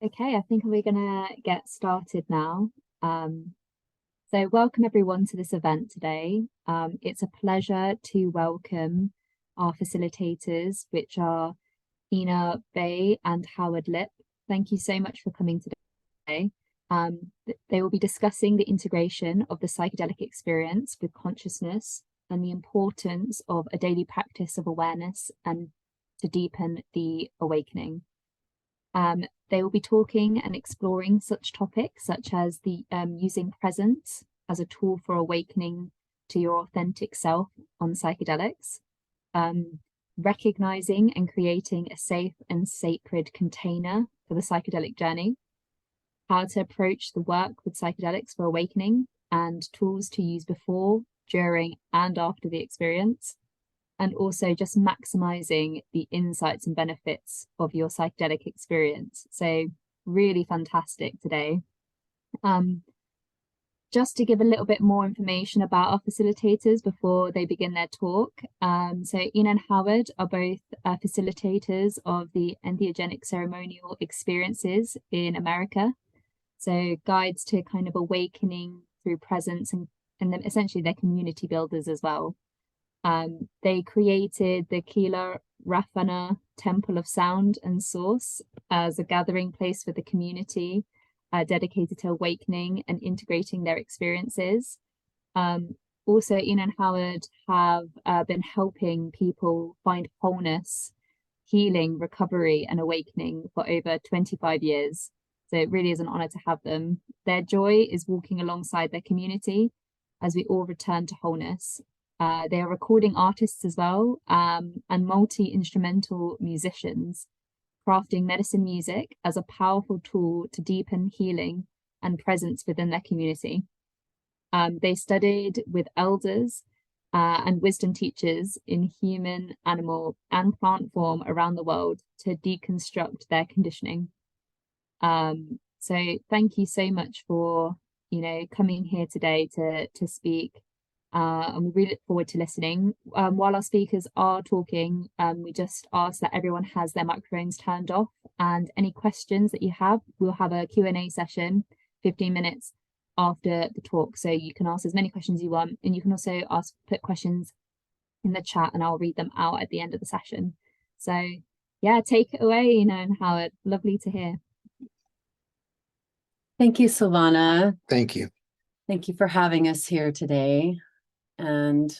Okay, I think we're gonna get started now. So welcome everyone to this event today. It's a pleasure to welcome our facilitators, which are Ina Bay and Howard Lip. Thank you so much for coming today. They will be discussing the integration of the psychedelic experience with consciousness and the importance of a daily practice of awareness and to deepen the awakening. They will be talking and exploring such topics such as the using presence as a tool for awakening to your authentic self on psychedelics, recognizing and creating a safe and sacred container for the psychedelic journey, how to approach the work with psychedelics for awakening, and tools to use before, during, and after the experience, and also just maximizing the insights and benefits of your psychedelic experience. So really fantastic today. Just to give a little bit more information about our facilitators before they begin their talk. So Ina and Howard are both facilitators of the entheogenic ceremonial experiences in America. So guides to kind of awakening through presence, and then essentially they're community builders as well. They created the Kila Rafana Temple of Sound and Source as a gathering place for the community, dedicated to awakening and integrating their experiences. Also, Ina and Howard have been helping people find wholeness, healing, recovery, and awakening for over 25 years. So it really is an honor to have them. Their joy is walking alongside their community as we all return to wholeness. They are recording artists as well, and multi-instrumental musicians, crafting medicine music as a powerful tool to deepen healing and presence within their community. They studied with elders and wisdom teachers in human, animal, and plant form around the world to deconstruct their conditioning. So thank you so much for coming here today to speak. And we really look forward to listening. While our speakers are talking, we just ask that everyone has their microphones turned off, and any questions that you have, we'll have a Q&A session 15 minutes after the talk. So you can ask as many questions you want, and you can also put questions in the chat and I'll read them out at the end of the session. So yeah, take it away, and Howard, lovely to hear. Thank you, Silvana. Thank you. Thank you for having us here today. And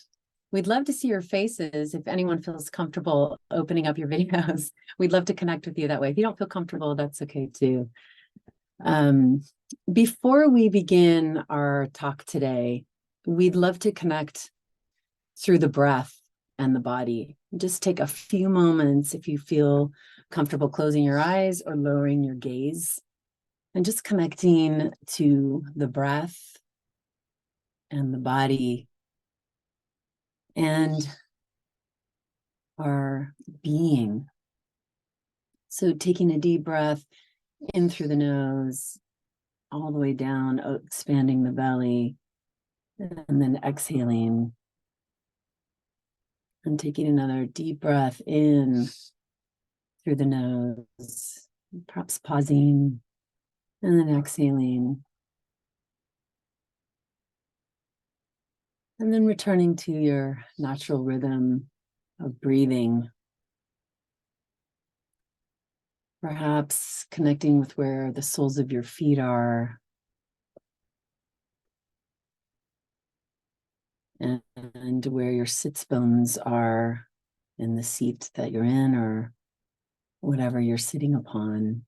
we'd love to see your faces. If anyone feels comfortable opening up your videos, we'd love to connect with you that way. If you don't feel comfortable, that's okay too. Before we begin our talk today, we'd love to connect through the breath and the body. Just take a few moments if you feel comfortable closing your eyes or lowering your gaze, and just connecting to the breath and the body and our being. So taking a deep breath in through the nose, all the way down, expanding the belly, and then exhaling. And taking another deep breath in through the nose, perhaps pausing, and then exhaling. And then returning to your natural rhythm of breathing. Perhaps connecting with where the soles of your feet are. And where your sits bones are in the seat that you're in or whatever you're sitting upon.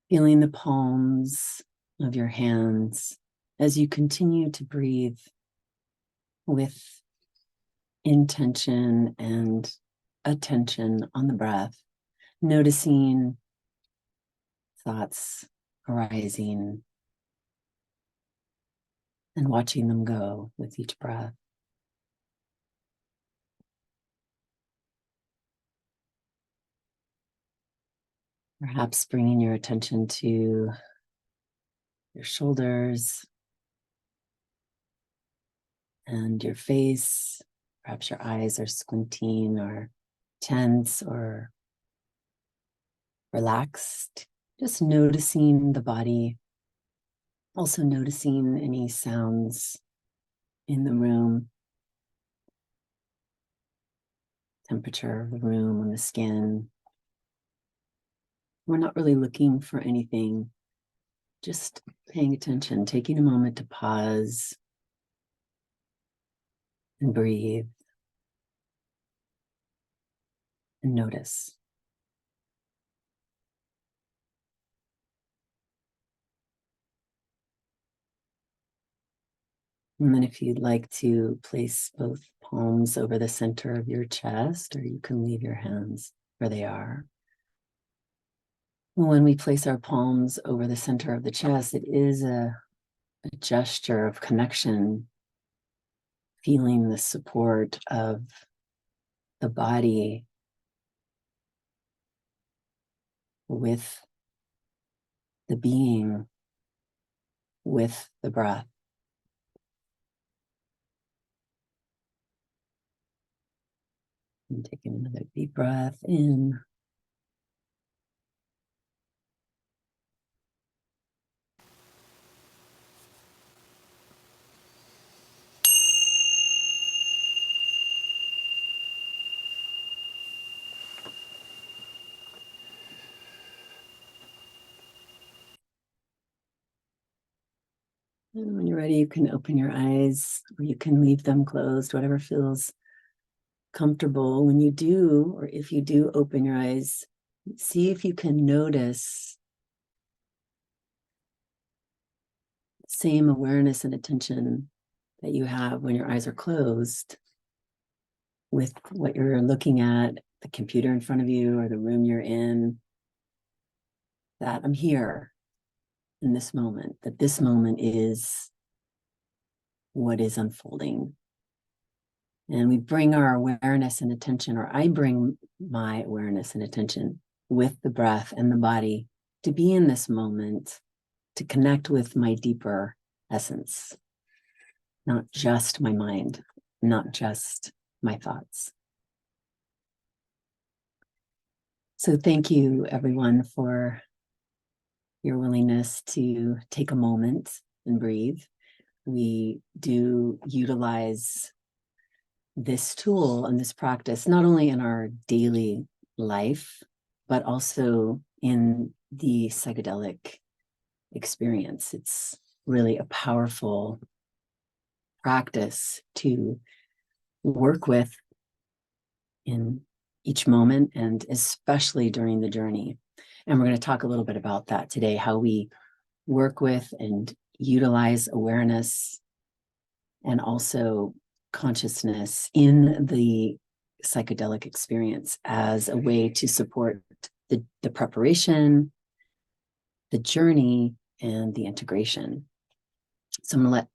Feeling the palms of your hands as you continue to breathe with intention and attention on the breath, noticing thoughts arising and watching them go with each breath. Perhaps bringing your attention to your shoulders and your face. Perhaps your eyes are squinting or tense or relaxed, just noticing the body, also noticing any sounds in the room, temperature of the room on the skin. We're not really looking for anything, just paying attention, taking a moment to pause and breathe and notice. And then if you'd like to place both palms over the center of your chest, or you can leave your hands where they are. When we place our palms over the center of the chest, it is a gesture of connection, feeling the support of the body with the being, with the breath. And taking another deep breath in. And when you're ready, you can open your eyes, or you can leave them closed, whatever feels comfortable. When you do, or if you do open your eyes, see if you can notice the same awareness and attention that you have when your eyes are closed with what you're looking at, the computer in front of you or the room you're in, that I'm here in this moment, that this moment is what is unfolding. And we bring our awareness and attention, or I bring my awareness and attention with the breath and the body to be in this moment, to connect with my deeper essence, not just my mind, not just my thoughts. So thank you, everyone, for your willingness to take a moment and breathe. We do utilize this tool and this practice, not only in our daily life, but also in the psychedelic experience. It's really a powerful practice to work with in each moment, and especially during the journey. And we're going to talk a little bit about that today, how we work with and utilize awareness and also consciousness in the psychedelic experience as a way to support the preparation, the journey, and the integration. So I'm going to let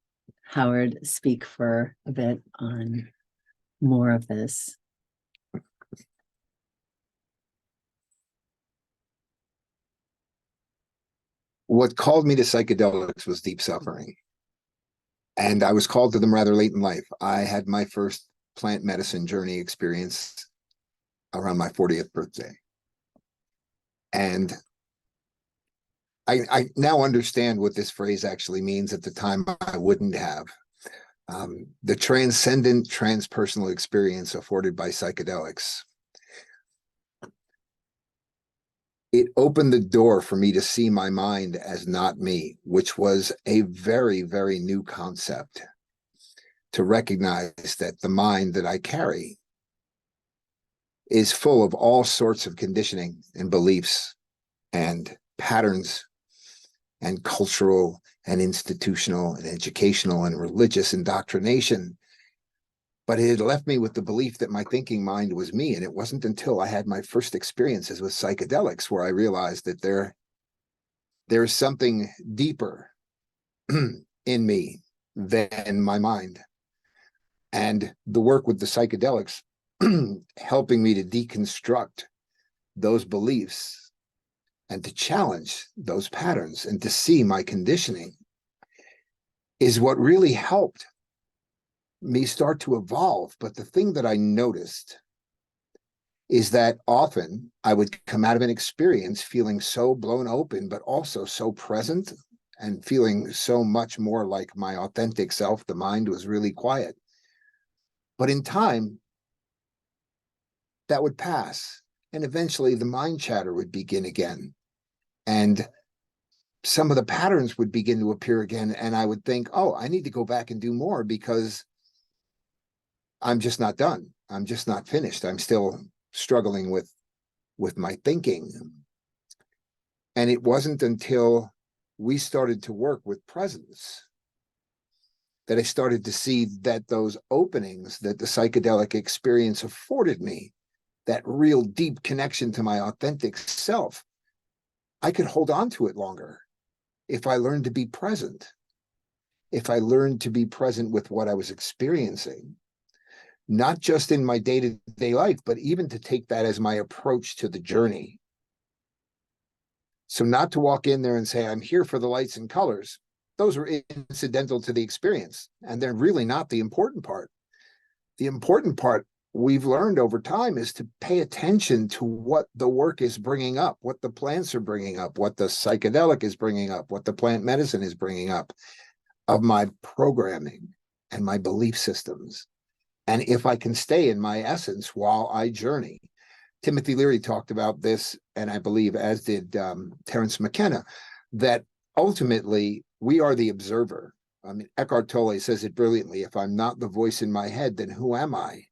Howard speak for a bit on more of this. What called me to psychedelics was deep suffering. And I was called to them rather late in life. I had my first plant medicine journey experience around my 40th birthday. And I now understand what this phrase actually means. At the time, I wouldn't have. The transcendent, transpersonal experience afforded by psychedelics. It opened the door for me to see my mind as not me, which was a very, very new concept. To recognize that the mind that I carry is full of all sorts of conditioning and beliefs and patterns and cultural and institutional and educational and religious indoctrination. But it had left me with the belief that my thinking mind was me. And it wasn't until I had my first experiences with psychedelics where I realized that there's something deeper in me than my mind. And the work with the psychedelics helping me to deconstruct those beliefs and to challenge those patterns and to see my conditioning is what really helped me start to evolve. But the thing that I noticed is that often I would come out of an experience feeling so blown open, but also so present and feeling so much more like my authentic self. The mind was really quiet. But in time, that would pass. And eventually the mind chatter would begin again. And some of the patterns would begin to appear again. And I would think, oh, I need to go back and do more because I'm just not done. I'm just not finished. I'm still struggling with my thinking. And it wasn't until we started to work with presence that I started to see that those openings that the psychedelic experience afforded me, that real deep connection to my authentic self, I could hold on to it longer if I learned to be present, if I learned to be present with what I was experiencing, not just in my day-to-day life, but even to take that as my approach to the journey. So not to walk in there and say, I'm here for the lights and colors. Those are incidental to the experience, and they're really not the important part. The important part we've learned over time is to pay attention to what the work is bringing up, what the plants are bringing up, what the psychedelic is bringing up, what the plant medicine is bringing up of my programming and my belief systems. And if I can stay in my essence while I journey. Timothy Leary talked about this, and I believe as did Terence McKenna, that ultimately we are the observer. I mean, Eckhart Tolle says it brilliantly. If I'm not the voice in my head, then who am I?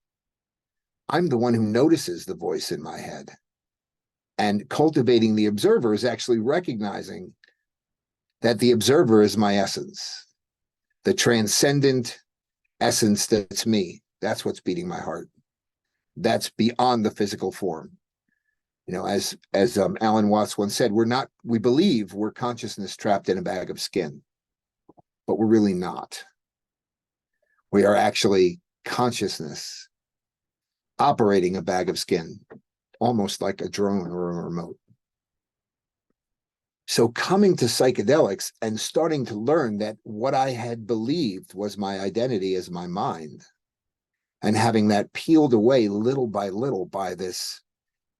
I'm the one who notices the voice in my head. And cultivating the observer is actually recognizing that the observer is my essence, the transcendent essence that's me. That's what's beating my heart. That's beyond the physical form. You know, as Alan Watts once said, we believe we're consciousness trapped in a bag of skin, but we're really not. We are actually consciousness operating a bag of skin, almost like a drone or a remote. So coming to psychedelics and starting to learn that what I had believed was my identity as my mind, and having that peeled away little by this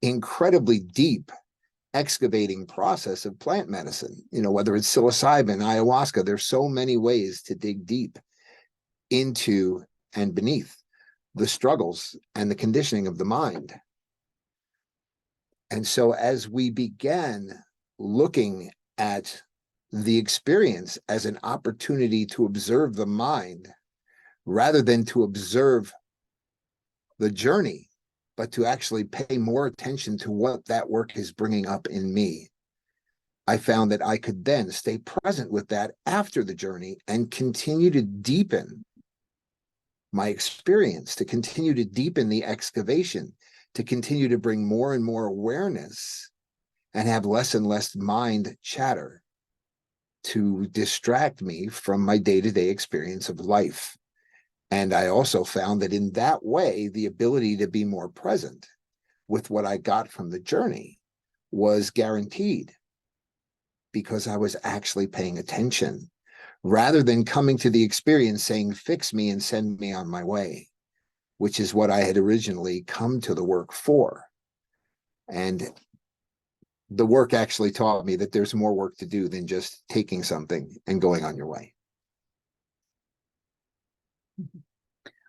incredibly deep excavating process of plant medicine, you know, whether it's psilocybin, ayahuasca, there's so many ways to dig deep into and beneath the struggles and the conditioning of the mind. And so as we began looking at the experience as an opportunity to observe the mind rather than to observe the journey, but to actually pay more attention to what that work is bringing up in me, I found that I could then stay present with that after the journey and continue to deepen my experience, to continue to deepen the excavation, to continue to bring more and more awareness and have less and less mind chatter to distract me from my day-to-day experience of life. And I also found that in that way, the ability to be more present with what I got from the journey was guaranteed because I was actually paying attention rather than coming to the experience saying, fix me and send me on my way, which is what I had originally come to the work for. And the work actually taught me that there's more work to do than just taking something and going on your way.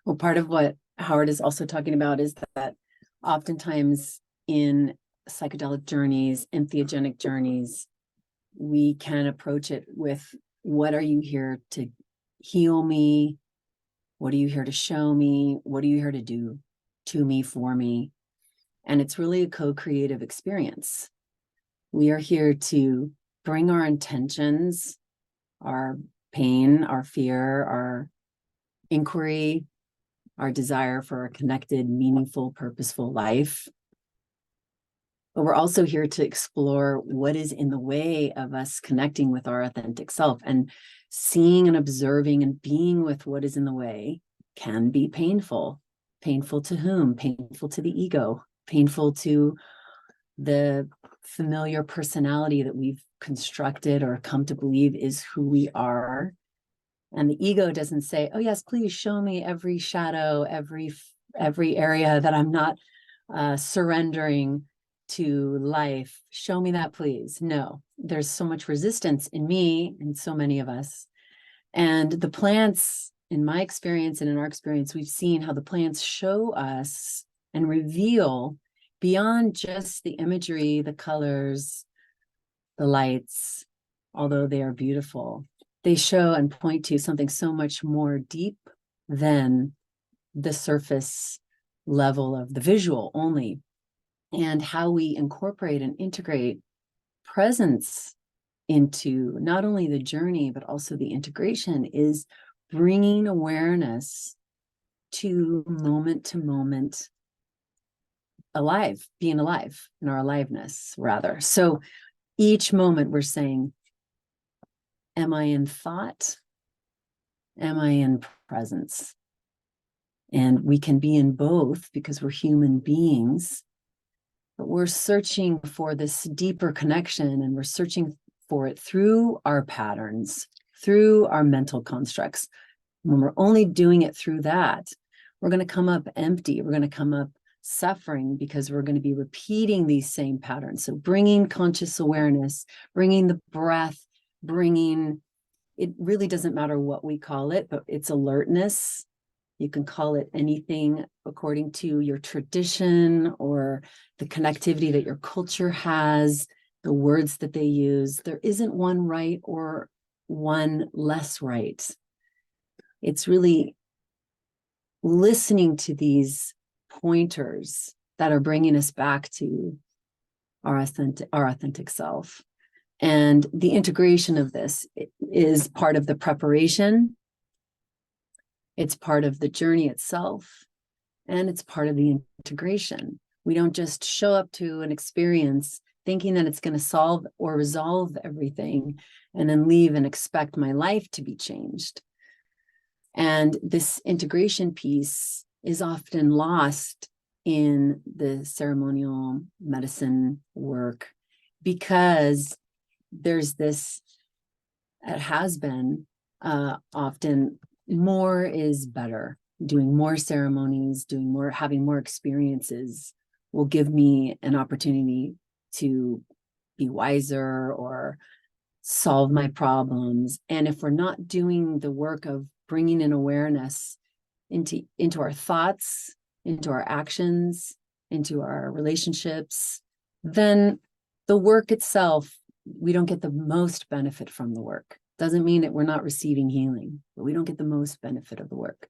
Well, part of what Howard is also talking about is that oftentimes in psychedelic journeys, entheogenic journeys, we can approach it with, what are you here to heal me? What are you here to show me? What are you here to do to me, for me? And it's really a co-creative experience. We are here to bring our intentions, our pain, our fear, our inquiry, our desire for a connected, meaningful, purposeful life. But we're also here to explore what is in the way of us connecting with our authentic self. And seeing and observing and being with what is in the way can be painful. Painful to whom? Painful to the ego, painful to the familiar personality that we've constructed or come to believe is who we are. And the ego doesn't say, oh yes, please show me every shadow, every area that I'm not surrendering to life. Show me that, please. No, there's so much resistance in me and so many of us. And the plants, in my experience and in our experience, we've seen how the plants show us and reveal beyond just the imagery, the colors, the lights, although they are beautiful. They show and point to something so much more deep than the surface level of the visual only, and how we incorporate and integrate presence into not only the journey, but also the integration is bringing awareness to moment alive, being alive in our aliveness, rather. So each moment we're saying, am I in thought? Am I in presence? And we can be in both because we're human beings, but we're searching for this deeper connection, and we're searching for it through our patterns, through our mental constructs. When we're only doing it through that, we're going to come up empty. We're going to come up suffering because we're going to be repeating these same patterns. So bringing conscious awareness, bringing the breath, bringing, it really doesn't matter what we call it, but it's alertness. You can call it anything according to your tradition or the connectivity that your culture has, the words that they use. There isn't one right or one less right. It's really listening to these pointers that are bringing us back to our authentic self. And the integration of this is part of the preparation. It's part of the journey itself, and it's part of the integration. We don't just show up to an experience thinking that it's going to solve or resolve everything and then leave and expect my life to be changed. And this integration piece is often lost in the ceremonial medicine work because there's this, it has been often, more is better. Doing more ceremonies, doing more, having more experiences will give me an opportunity to be wiser or solve my problems. And if we're not doing the work of bringing in awareness into our thoughts, into our actions, into our relationships, then the work itself, we don't get the most benefit from the work. Doesn't mean that we're not receiving healing, but we don't get the most benefit of the work.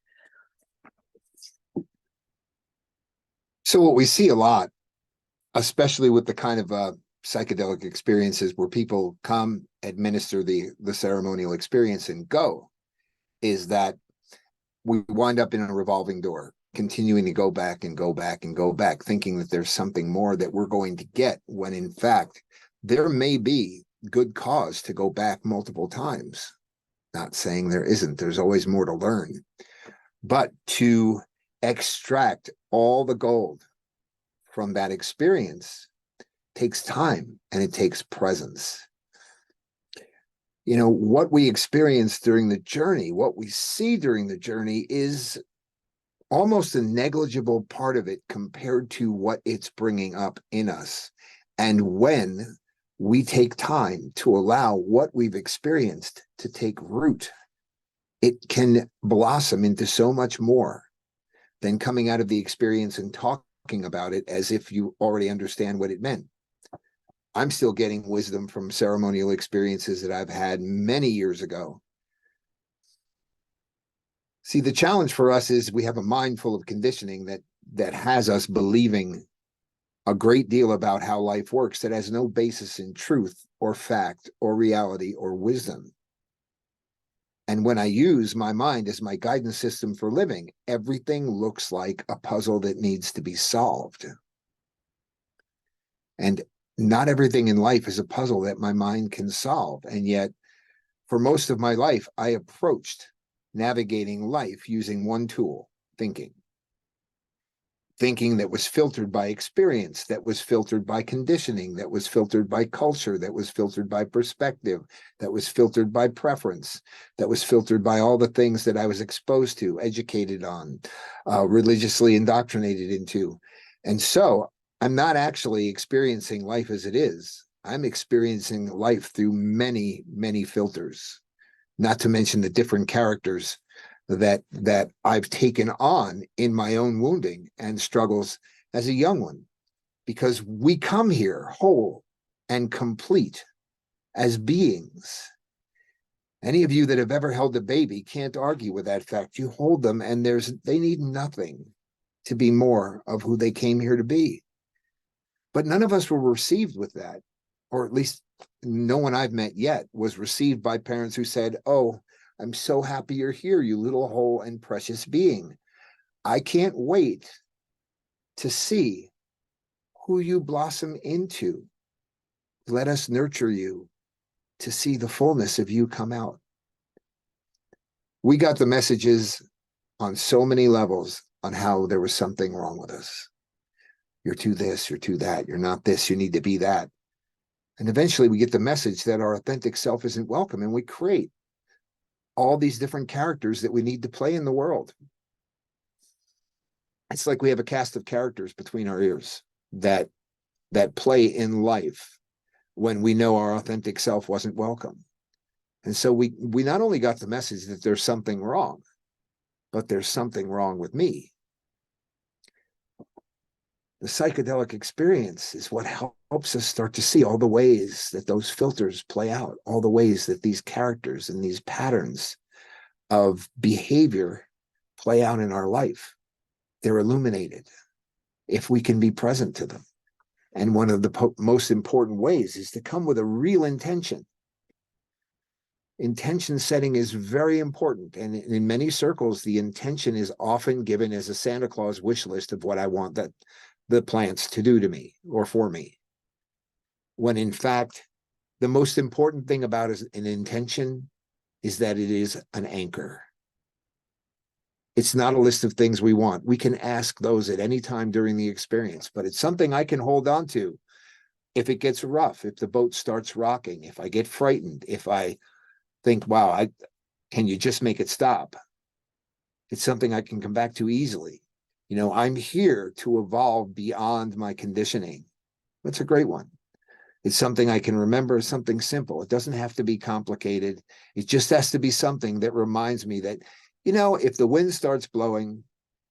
So what we see a lot, especially with the kind of psychedelic experiences where people come, administer the ceremonial experience and go, is that we wind up in a revolving door, continuing to go back and go back and go back, thinking that there's something more that we're going to get, when in fact, there may be good cause to go back multiple times. Not saying there isn't, there's always more to learn. But to extract all the gold from that experience takes time, and it takes presence. You know, what we experience during the journey, what we see during the journey is almost a negligible part of it compared to what it's bringing up in us. And when we take time to allow what we've experienced to take root, it can blossom into so much more than coming out of the experience and talking about it as if you already understand what it meant. I'm still getting wisdom from ceremonial experiences that I've had many years ago. See, the challenge for us is we have a mind full of conditioning that has us believing a great deal about how life works that has no basis in truth or fact or reality or wisdom. And when I use my mind as my guidance system for living, everything looks like a puzzle that needs to be solved. And not everything in life is a puzzle that my mind can solve. And yet, for most of my life, I approached navigating life using one tool, thinking. Thinking that was filtered by experience, that was filtered by conditioning, that was filtered by culture, that was filtered by perspective, that was filtered by preference, that was filtered by all the things that I was exposed to, educated on, religiously indoctrinated into. And so I'm not actually experiencing life as it is. I'm experiencing life through many, many filters, not to mention the different characters that I've taken on in my own wounding and struggles as a young one, because we come here whole and complete as beings. Any of you that have ever held a baby can't argue with that fact. You hold them and they need nothing to be more of who they came here to be. But none of us were received with that, or at least no one I've met yet was received by parents who said, "Oh, I'm so happy you're here, you little whole and precious being. I can't wait to see who you blossom into. Let us nurture you to see the fullness of you come out." We got the messages on so many levels on how there was something wrong with us. You're too this, you're too that, you're not this, you need to be that. And eventually we get the message that our authentic self isn't welcome, and we create all these different characters that we need to play in the world. It's like we have a cast of characters between our ears that play in life when we know our authentic self wasn't welcome. And so we not only got the message that there's something wrong, but there's something wrong with me. The psychedelic experience is what helps us start to see all the ways that those filters play out, all the ways that these characters and these patterns of behavior play out in our life. They're illuminated if we can be present to them. And one of the most important ways is to come with a real intention. Intention setting is very important. And in many circles, the intention is often given as a Santa Claus wish list of what I want the plants to do to me or for me. When in fact, the most important thing about an intention is that it is an anchor. It's not a list of things we want. We can ask those at any time during the experience, but it's something I can hold on to if it gets rough, if the boat starts rocking, if I get frightened, if I think, wow, can you just make it stop? It's something I can come back to easily. You know, I'm here to evolve beyond my conditioning. That's a great one. It's something I can remember, something simple. It doesn't have to be complicated. It just has to be something that reminds me that, you know, if the wind starts blowing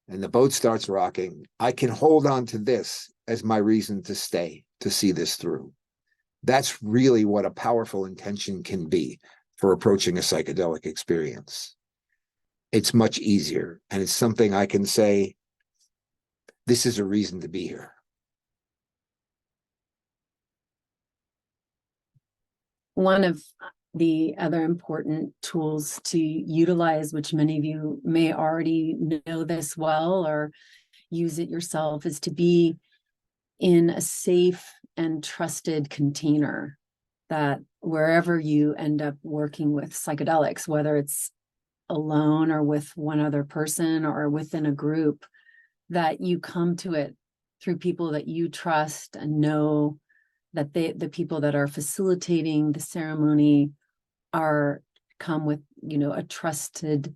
and the boat starts rocking, I can hold on to this as my reason to stay, to see this through. That's really what a powerful intention can be for approaching a psychedelic experience. It's much easier, and it's something I can say, this is a reason to be here. One of the other important tools to utilize, which many of you may already know this well or use it yourself, is to be in a safe and trusted container, that wherever you end up working with psychedelics, whether it's alone or with one other person or within a group, that you come to it through people that you trust and know that the people that are facilitating the ceremony come with, you know, a trusted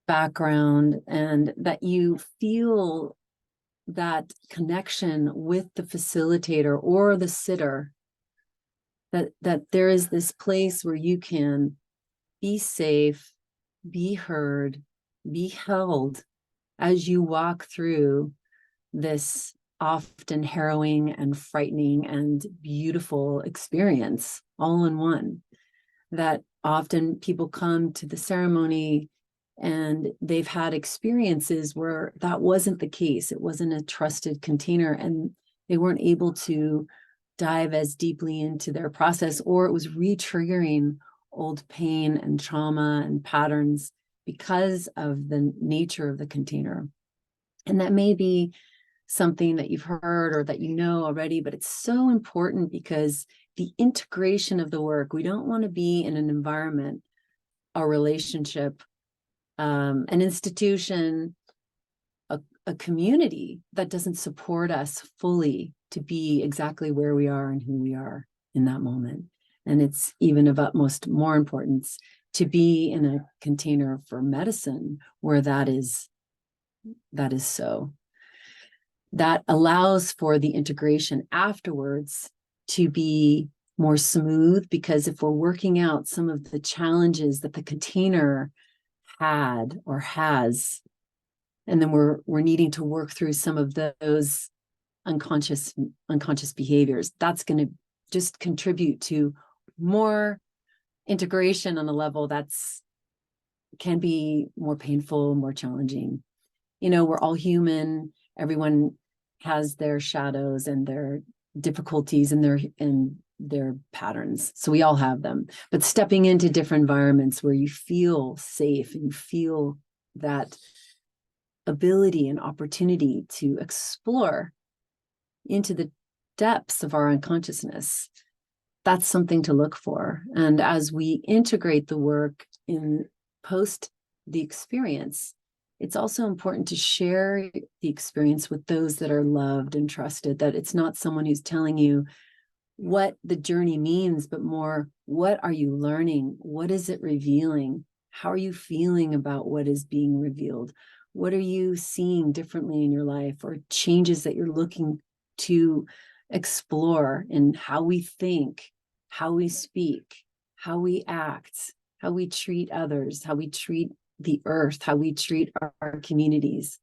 background, and that you feel that connection with the facilitator or the sitter, that there is this place where you can be safe, be heard, be held as you walk through this often harrowing and frightening and beautiful experience all in one. That often people come to the ceremony and they've had experiences where that wasn't the case. It wasn't a trusted container, and they weren't able to dive as deeply into their process, or it was re-triggering old pain and trauma and patterns because of the nature of the container. And that may be something that you've heard or that you know already, but it's so important because the integration of the work, we don't want to be in an environment, a relationship, an institution, a community that doesn't support us fully to be exactly where we are and who we are in that moment. And it's even of utmost more importance to be in a container for medicine where that is so. that allows for the integration afterwards to be more smooth, because if we're working out some of the challenges that the container had or has, and then we're needing to work through some of those unconscious behaviors, that's going to just contribute to more integration on a level that's can be more painful, more challenging. You know, we're all human. Everyone has their shadows and their difficulties and their patterns. So we all have them. But stepping into different environments where you feel safe and you feel that ability and opportunity to explore into the depths of our unconsciousness, that's something to look for. And as we integrate the work in post the experience, it's also important to share the experience with those that are loved and trusted, that it's not someone who's telling you what the journey means, but more, what are you learning? What is it revealing? How are you feeling about what is being revealed? What are you seeing differently in your life, or changes that you're looking to explore in how we think, how we speak, how we act, how we treat others, how we treat the earth, how we treat our communities,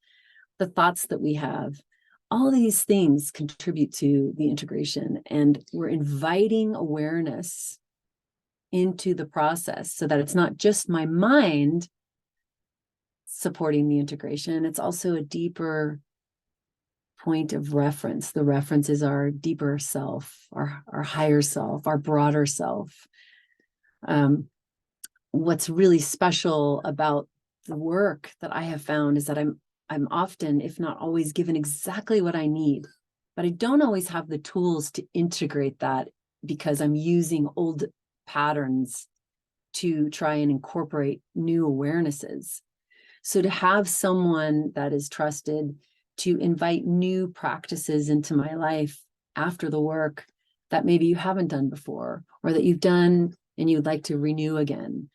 the thoughts that we have. All these things contribute to the integration, and we're inviting awareness into the process so that it's not just my mind supporting the integration, it's also a deeper point of reference. The reference is our deeper self, our higher self, our broader self. What's really special about the work that I have found is that I'm often, if not always, given exactly what I need, but I don't always have the tools to integrate that, because I'm using old patterns to try and incorporate new awarenesses. So to have someone that is trusted to invite new practices into my life after the work that maybe you haven't done before, or that you've done and you'd like to renew again,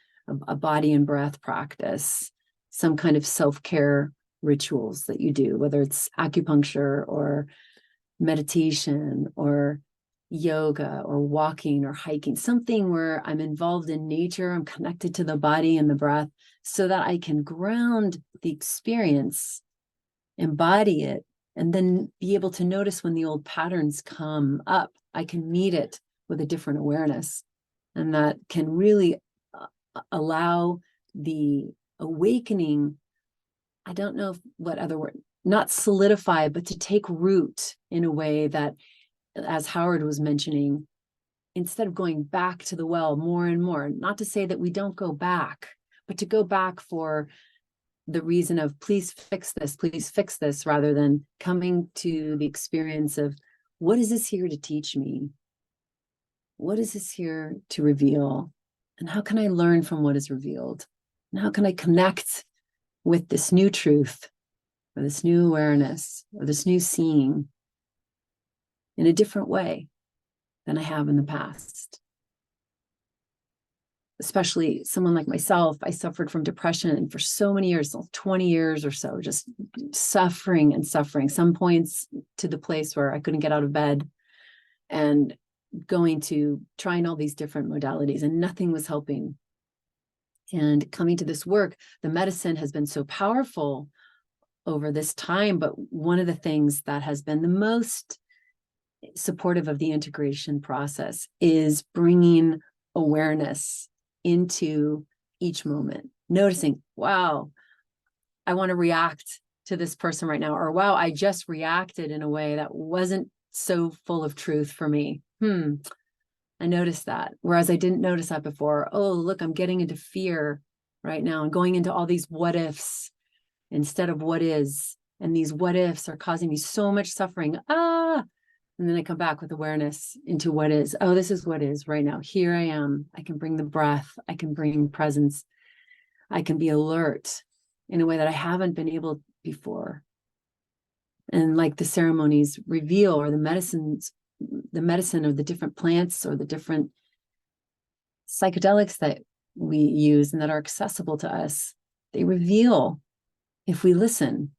a body and breath practice, some kind of self-care rituals that you do, whether it's acupuncture or meditation or yoga or walking or hiking, something where I'm involved in nature, I'm connected to the body and the breath, so that I can ground the experience, embody it, and then be able to notice when the old patterns come up. I can meet it with a different awareness, and that can really allow the awakening, I don't know what other word, not solidify, but to take root in a way that, as Howard was mentioning, instead of going back to the well more and more, not to say that we don't go back, but to go back for the reason of please fix this, rather than coming to the experience of, what is this here to teach me? What is this here to reveal? And how can I learn from what is revealed? And how can I connect with this new truth, or this new awareness, or this new seeing in a different way than I have in the past? Especially someone like myself, I suffered from depression for so many years, 20 years or so, just suffering and suffering. Some points to the place where I couldn't get out of bed, and trying all these different modalities, and nothing was helping. And coming to this work, the medicine has been so powerful over this time. But one of the things that has been the most supportive of the integration process is bringing awareness into each moment, noticing, wow, I want to react to this person right now, or wow, I just reacted in a way that wasn't so full of truth for me. I noticed that, whereas I didn't notice that before. Oh, look, I'm getting into fear right now and going into all these what ifs instead of what is. And these what ifs are causing me so much suffering. And then I come back with awareness into what is. Oh, this is what is right now. Here I am. I can bring the breath. I can bring presence. I can be alert in a way that I haven't been able before. And like the ceremonies reveal, or the medicine of the different plants or the different psychedelics that we use and that are accessible to us, they reveal, if we listen,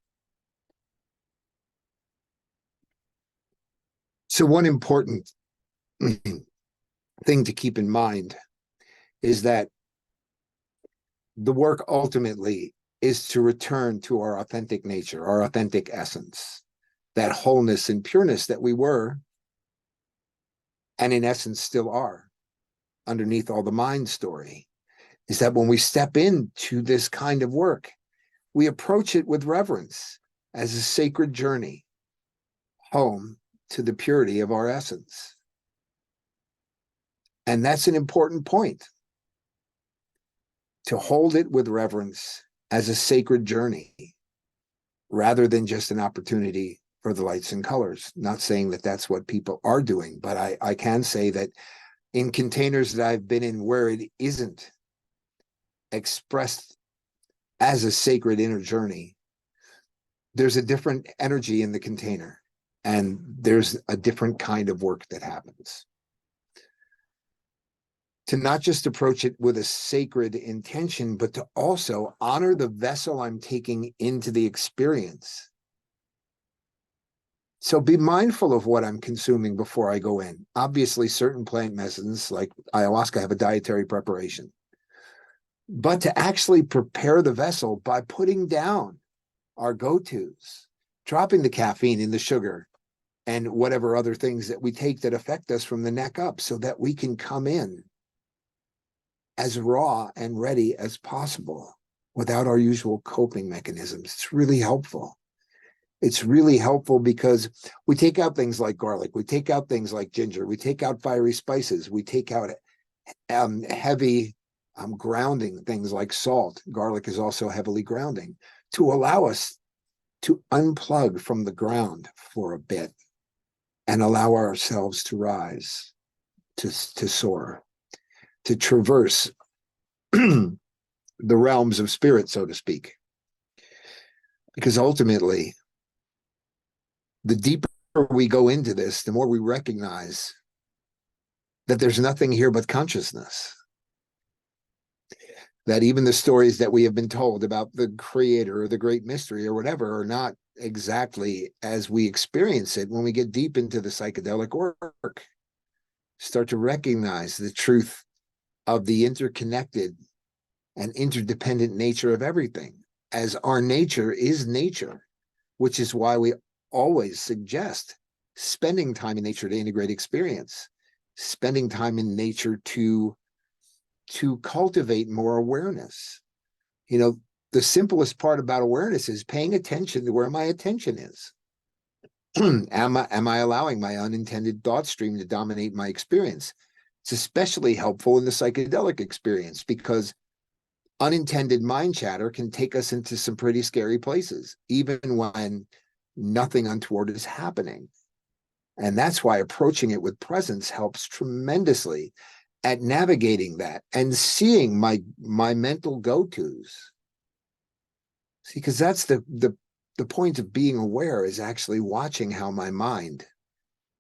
So one important thing to keep in mind is that the work ultimately is to return to our authentic nature, our authentic essence, that wholeness and pureness that we were, and in essence still are, underneath all the mind story, is that when we step into this kind of work, we approach it with reverence as a sacred journey home to the purity of our essence. And that's an important point, to hold it with reverence as a sacred journey rather than just an opportunity for the lights and colors. Not saying that that's what people are doing, but I can say that in containers that I've been in where it isn't expressed as a sacred inner journey, there's a different energy in the container, and there's a different kind of work that happens. To not just approach it with a sacred intention, but to also honor the vessel I'm taking into the experience. So be mindful of what I'm consuming before I go in. Obviously, certain plant medicines like ayahuasca have a dietary preparation. But to actually prepare the vessel by putting down our go-tos, dropping the caffeine and the sugar and whatever other things that we take that affect us from the neck up, so that we can come in as raw and ready as possible without our usual coping mechanisms. It's really helpful. It's really helpful because we take out things like garlic, we take out things like ginger, we take out fiery spices, we take out heavy grounding things like salt. Garlic is also heavily grounding, to allow us to unplug from the ground for a bit and allow ourselves to rise, to soar, to traverse the realms of spirit, so to speak. Because ultimately, the deeper we go into this, the more we recognize that there's nothing here but consciousness. That even the stories that we have been told about the creator or the great mystery or whatever are not exactly as we experience it when we get deep into the psychedelic work. Start to recognize the truth of the interconnected and interdependent nature of everything, as our nature is nature, which is why we always suggest spending time in nature to integrate experience, spending time in nature to cultivate more awareness. You know, the simplest part about awareness is paying attention to where my attention is. Am I allowing my unintended thought stream to dominate my experience? It's especially helpful in the psychedelic experience because unintended mind chatter can take us into some pretty scary places, even when nothing untoward is happening. And that's why approaching it with presence helps tremendously at navigating that and seeing my mental go-tos. See, because that's the point of being aware, is actually watching how my mind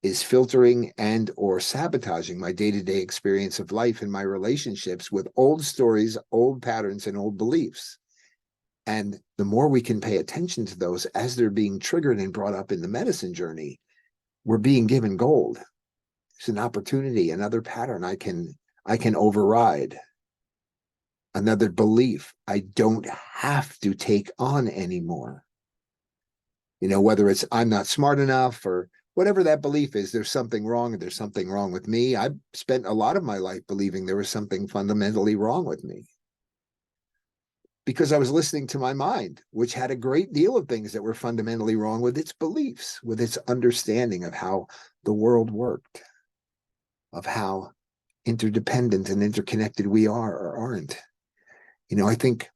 is filtering and or sabotaging my day-to-day experience of life and my relationships with old stories, old patterns, and old beliefs. And the more we can pay attention to those as they're being triggered and brought up in the medicine journey, we're being given gold. It's an opportunity, another pattern I can override, another belief I don't have to take on anymore. You know, whether it's I'm not smart enough or whatever that belief is, there's something wrong and there's something wrong with me. I've spent a lot of my life believing there was something fundamentally wrong with me because I was listening to my mind, which had a great deal of things that were fundamentally wrong with its beliefs, with its understanding of how the world worked, of how interdependent and interconnected we are or aren't. You know, I think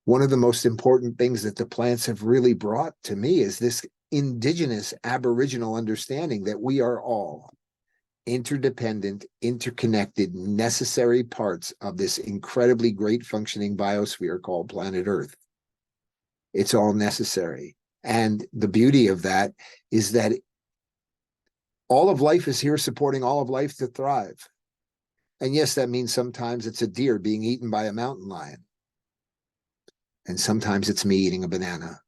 one of the most important things that the plants have really brought to me is this indigenous aboriginal understanding that we are all interdependent, interconnected, necessary parts of this incredibly great functioning biosphere called planet Earth. It's all necessary. And the beauty of that is that all of life is here supporting all of life to thrive. And yes, that means sometimes it's a deer being eaten by a mountain lion. And sometimes it's me eating a banana.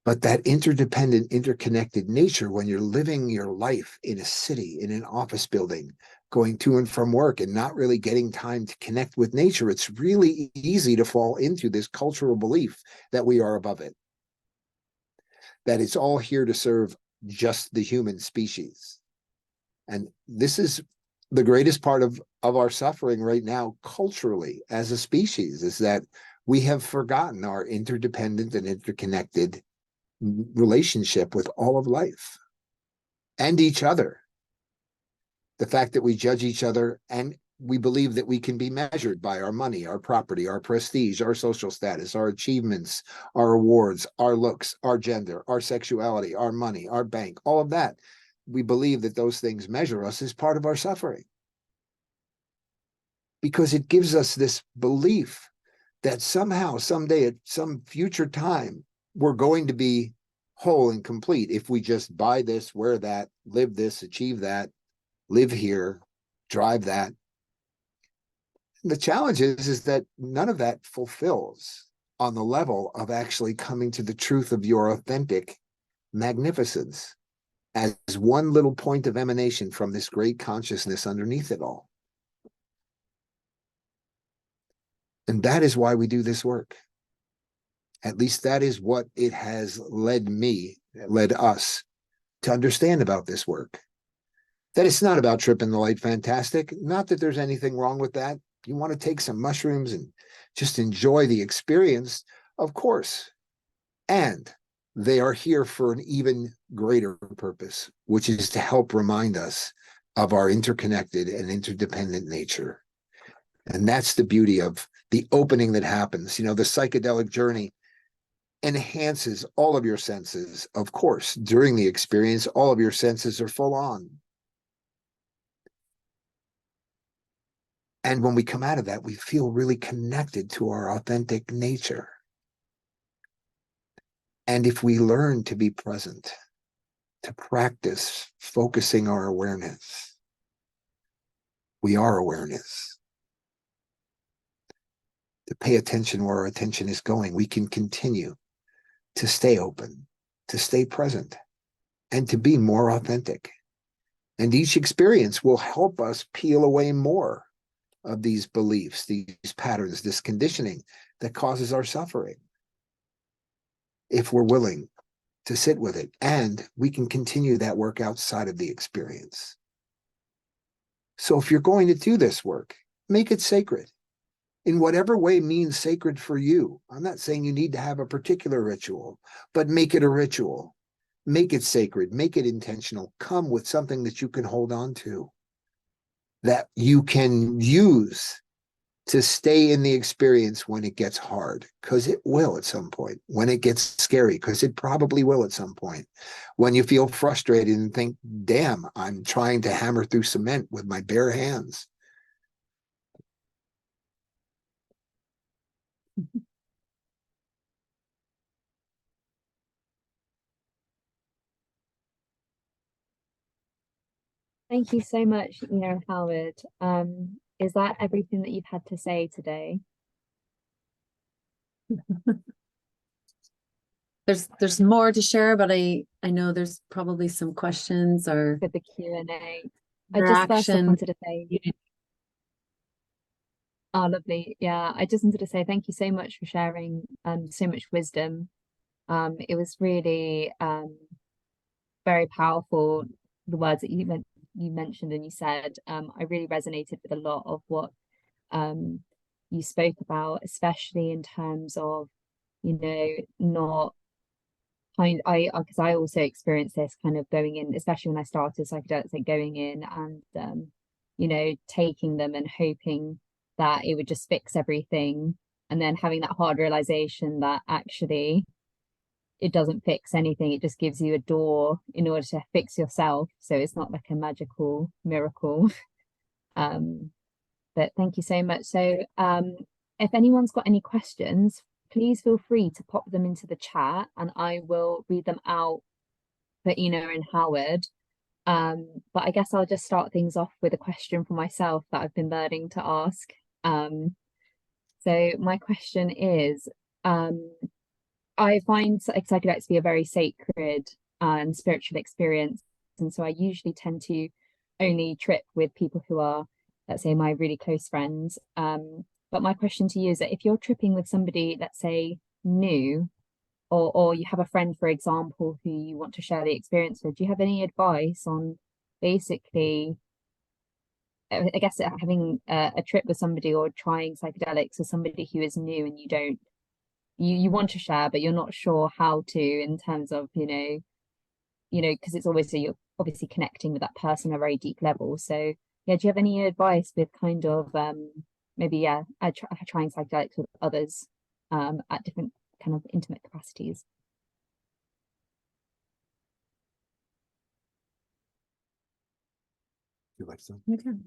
But that interdependent, interconnected nature, when you're living your life in a city, in an office building, going to and from work and not really getting time to connect with nature, it's really easy to fall into this cultural belief that we are above it, that it's all here to serve just the human species. And this is the greatest part of our suffering right now, culturally, as a species, is that we have forgotten our interdependent and interconnected relationship with all of life and each other. The fact that we judge each other and we believe that we can be measured by our money, our property, our prestige, our social status, our achievements, our awards, our looks, our gender, our sexuality, our money, our bank, all of that. We believe that those things measure us as part of our suffering, because it gives us this belief that somehow, someday, at some future time, we're going to be whole and complete if we just buy this, wear that, live this, achieve that, live here, drive that. And the challenge is that none of that fulfills on the level of actually coming to the truth of your authentic magnificence as one little point of emanation from this great consciousness underneath it all. And that is why we do this work. At least that is what it has led us to understand about this work. That it's not about tripping the light fantastic. Not that there's anything wrong with that. You want to take some mushrooms and just enjoy the experience, of course. And they are here for an even greater purpose, which is to help remind us of our interconnected and interdependent nature. And that's the beauty of the opening that happens. You know, the psychedelic journey enhances all of your senses. Of course, during the experience, all of your senses are full on. And when we come out of that, we feel really connected to our authentic nature. And if we learn to be present, to practice focusing our awareness, we are awareness. To pay attention where our attention is going, we can continue to stay open, to stay present, and to be more authentic. And each experience will help us peel away more of these beliefs, these patterns, this conditioning that causes our suffering, if we're willing to sit with it. And we can continue that work outside of the experience. So if you're going to do this work, make it sacred in whatever way means sacred for you. I'm not saying you need to have a particular ritual, but make it a ritual. Make it sacred, make it intentional. Come with something that you can hold on to, that you can use to stay in the experience when it gets hard, because it will at some point. When it gets scary, because it probably will at some point. When you feel frustrated and think, damn, I'm trying to hammer through cement with my bare hands. Thank you so much, and Howard. Is that everything that you've had to say today? There's more to share, but I know there's probably some questions or For the Q&A. I just first off wanted to say, oh, lovely. Yeah, I just wanted to say thank you so much for sharing so much wisdom. It was really very powerful, the words that you mentioned and you said. I really resonated with a lot of what you spoke about, especially in terms of, not because I also experienced this kind of going in, especially when I started psychedelics, like going in and taking them and hoping that it would just fix everything, and then having that hard realization that actually it doesn't fix anything. It just gives you a door in order to fix yourself. So it's not like a magical miracle. But thank you so much. So if anyone's got any questions, please feel free to pop them into the chat and I will read them out for Ina and Howard. But I guess I'll just start things off with a question for myself that I've been burning to ask. So my question is, I find psychedelics to be a very sacred and spiritual experience. And so I usually tend to only trip with people who are, let's say, my really close friends. But my question to you is that if you're tripping with somebody, let's say, new, or you have a friend, for example, who you want to share the experience with, do you have any advice on basically, I guess, having a trip with somebody or trying psychedelics with somebody who is new and you want to share, but you're not sure how to, in terms of, because it's always, so you're obviously connecting with that person on a very deep level. So yeah, do you have any advice with kind of maybe trying psychedelics with others at different kind of intimate capacities? You like some? Okay.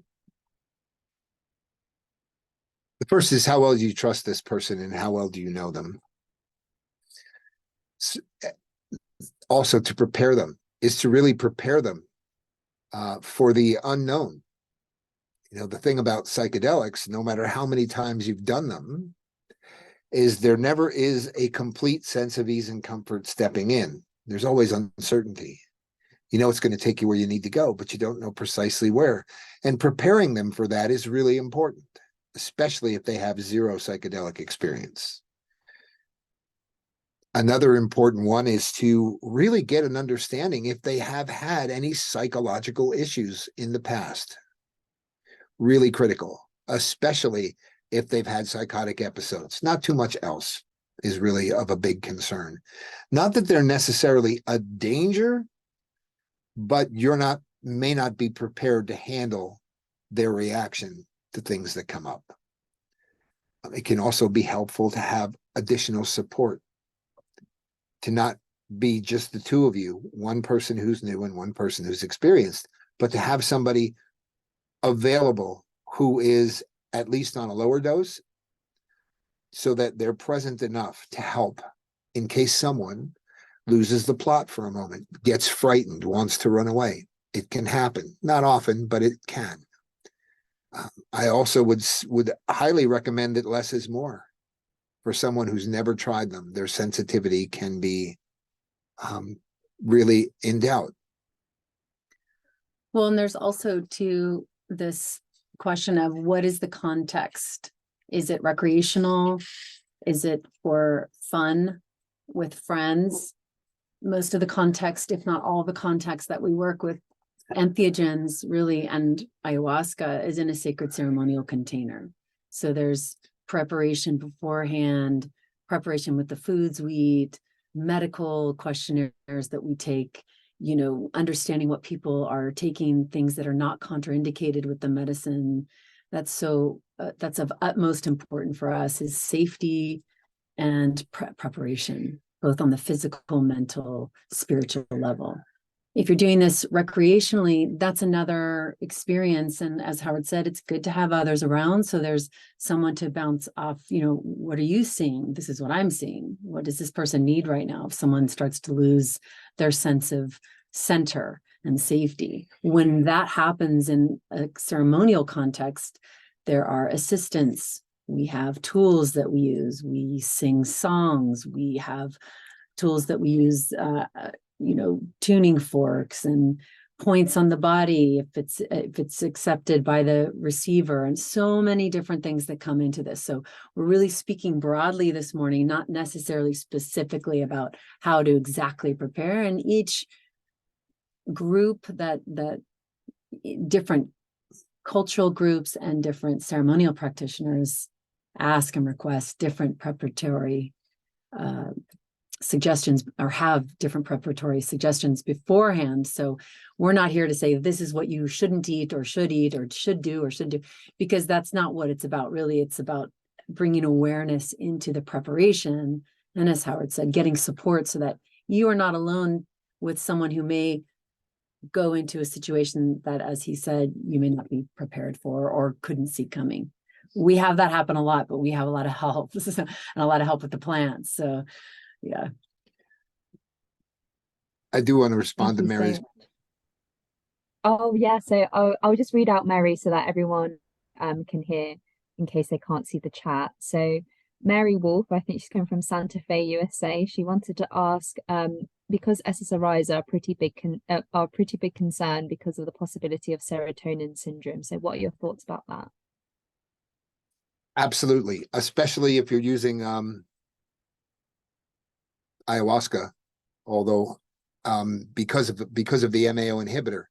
The first is, how well do you trust this person and how well do you know them? Also, to prepare them is to really prepare them for the unknown. The thing about psychedelics, no matter how many times you've done them, is there never is a complete sense of ease and comfort stepping in. There's always uncertainty. It's going to take you where you need to go, but you don't know precisely where. And preparing them for that is really important, especially if they have zero psychedelic experience. Another important one is to really get an understanding if they have had any psychological issues in the past. Really critical, especially if they've had psychotic episodes. Not too much else is really of a big concern. Not that they're necessarily a danger, but may not be prepared to handle their reaction to things that come up. It can also be helpful to have additional support, to not be just the two of you, one person who's new and one person who's experienced, but to have somebody available who is at least on a lower dose, so that they're present enough to help in case someone loses the plot for a moment, gets frightened, wants to run away. It can happen. Not often, but it can. I also would highly recommend that less is more. For someone who's never tried them, their sensitivity can be really in doubt. Well, and there's also too this question of what is the context? Is it recreational? Is it for fun with friends? Most of the context, if not all the context that we work with entheogens really, and ayahuasca, is in a sacred ceremonial container. So there's preparation beforehand, preparation with the foods we eat, medical questionnaires that we take, understanding what people are taking, things that are not contraindicated with the medicine. That's of utmost importance for us, is safety and preparation, both on the physical, mental, spiritual level. If you're doing this recreationally, that's another experience. And as Howard said, it's good to have others around. So there's someone to bounce off, what are you seeing? This is what I'm seeing. What does this person need right now? If someone starts to lose their sense of center and safety, when that happens in a ceremonial context, there are assistants. We have tools that we use. We sing songs. We have tools that we use, tuning forks and points on the body if it's accepted by the receiver, and so many different things that come into this. So we're really speaking broadly this morning, not necessarily specifically about how to exactly prepare. And each group that different cultural groups and different ceremonial practitioners ask and request different preparatory suggestions, or have different preparatory suggestions beforehand. So we're not here to say this is what you shouldn't eat or should do, because that's not what it's about. Really, it's about bringing awareness into the preparation. And as Howard said, getting support so that you are not alone with someone who may go into a situation that, as he said, you may not be prepared for or couldn't see coming. We have that happen a lot, but we have a lot of help and a lot of help with the plants. So yeah. I do want to respond to Mary's. Oh yeah, so I'll just read out Mary so that everyone can hear in case they can't see the chat. So Mary Wolf, I think she's coming from Santa Fe, USA. She wanted to ask, because SSRIs are a pretty big concern because of the possibility of serotonin syndrome. So, what are your thoughts about that? Absolutely, especially if you're using ayahuasca, although because of the MAO inhibitor,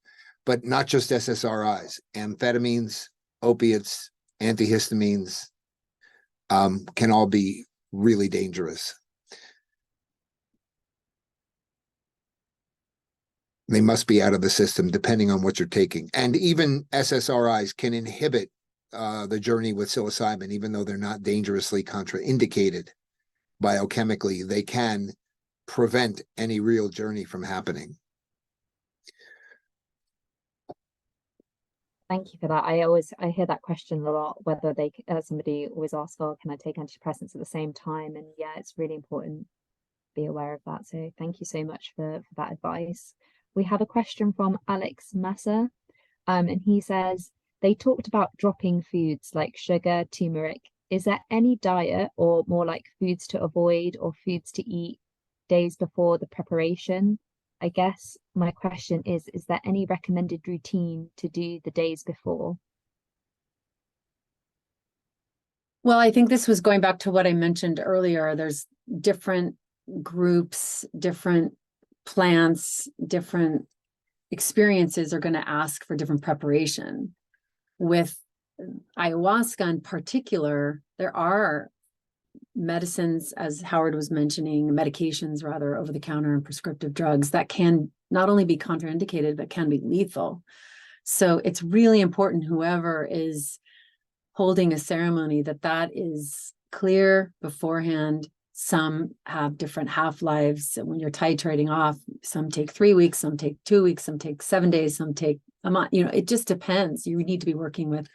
but not just SSRIs, amphetamines, opiates, antihistamines can all be really dangerous. They must be out of the system depending on what you're taking. And even SSRIs can inhibit the journey with psilocybin, even though they're not dangerously contraindicated biochemically. They can prevent any real journey from happening. Thank you for that. I hear that question a lot, whether somebody always asks, oh, can I take antidepressants at the same time? And yeah, it's really important to be aware of that. So thank you so much for that advice. We have a question from Alex Massa, and he says, they talked about dropping foods like sugar, turmeric. Is there any diet or more like foods to avoid or foods to eat days before the preparation? I guess my question is there any recommended routine to do the days before? Well, I think this was going back to what I mentioned earlier. There's different groups, different plants, different experiences are going to ask for different preparation. With ayahuasca in particular, there are medicines, as Howard was mentioning, medications rather, over the counter and prescriptive drugs that can not only be contraindicated, but can be lethal. So it's really important, whoever is holding a ceremony, that is clear beforehand. Some have different half-lives. When you're titrating off, some take 3 weeks, some take 2 weeks, some take 7 days, some take a month. It just depends. You need to be working with